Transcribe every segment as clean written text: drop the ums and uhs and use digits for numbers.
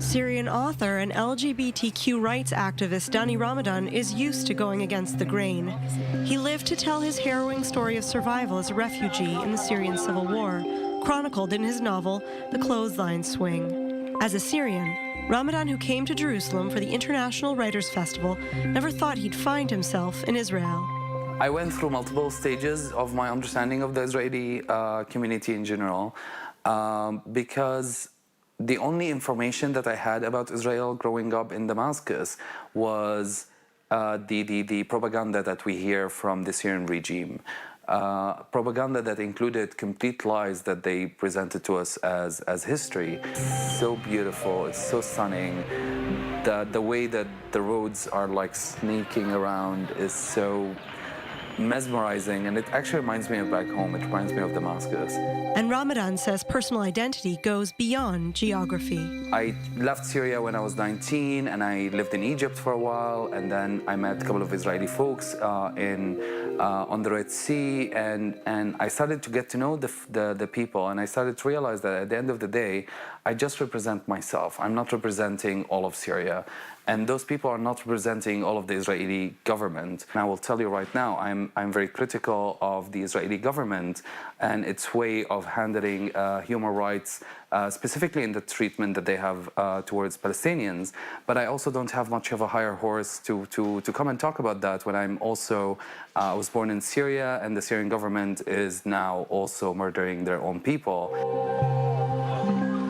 Syrian author and LGBTQ rights activist Dani Ramadan is used to going against the grain. He lived to tell his harrowing story of survival as a refugee in the Syrian civil war, chronicled in his novel The Clothesline Swing. As a Syrian, Ramadan, who came to Jerusalem for the International Writers' Festival, never thought he'd find himself in Israel. I went through multiple stages of my understanding of the Israeli community in general because the only information that I had about Israel growing up in Damascus was the propaganda that we hear from the Syrian regime. Propaganda that included complete lies that they presented to us as history. It's so beautiful, it's so stunning. The way that the roads are like sneaking around is so mesmerizing, and it actually reminds me of back home. It reminds me of Damascus. And Ramadan says personal identity goes beyond geography. I left Syria when I was 19, and I lived in Egypt for a while, and then I met a couple of Israeli folks on the Red Sea, and I started to get to know the people, and I started to realize that at the end of the day, I just represent myself. I'm not representing all of Syria. And those people are not representing all of the Israeli government. And I will tell you right now, I'm very critical of the Israeli government and its way of handling human rights, specifically in the treatment that they have towards Palestinians. But I also don't have much of a higher horse to come and talk about that when I'm also, I was born in Syria, and the Syrian government is now also murdering their own people.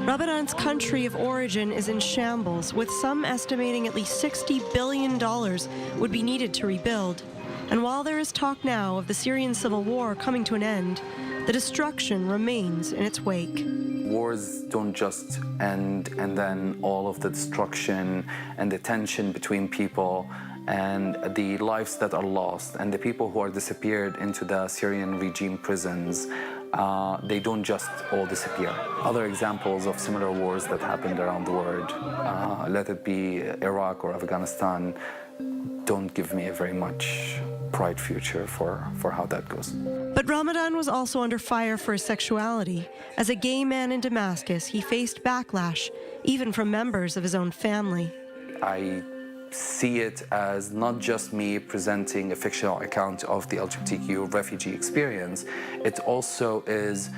Ramadan's country of origin is in shambles, with some estimating at least $60 billion would be needed to rebuild. And while there is talk now of the Syrian civil war coming to an end, the destruction remains in its wake. Wars don't just end, and then all of the destruction and the tension between people and the lives that are lost and the people who are disappeared into the Syrian regime prisons, they don't just all disappear. Other examples of similar wars that happened around the world, let it be Iraq or Afghanistan, don't give me a very much bright future for how that goes. But Ramadan was also under fire for his sexuality. As a gay man in Damascus, he faced backlash, even from members of his own family. I see it as not just me presenting a fictional account of the LGBTQ refugee experience. It also is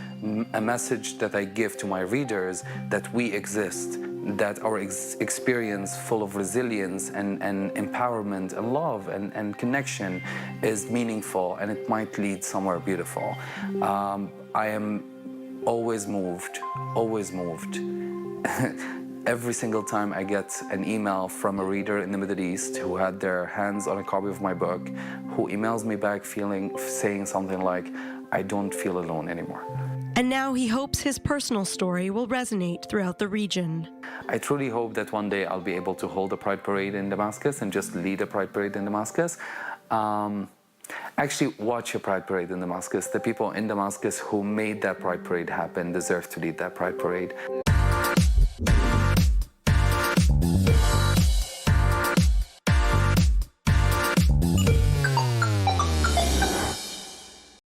a message that I give to my readers that we exist, that our experience full of resilience and empowerment and love and connection is meaningful, and it might lead somewhere beautiful. I am always moved, always moved. Every single time I get an email from a reader in the Middle East who had their hands on a copy of my book, who emails me back saying something like, I don't feel alone anymore. And now he hopes his personal story will resonate throughout the region. I truly hope that one day I'll be able to hold a pride parade in Damascus and just lead a pride parade in Damascus. Actually, watch a pride parade in Damascus. The people in Damascus who made that pride parade happen deserve to lead that pride parade.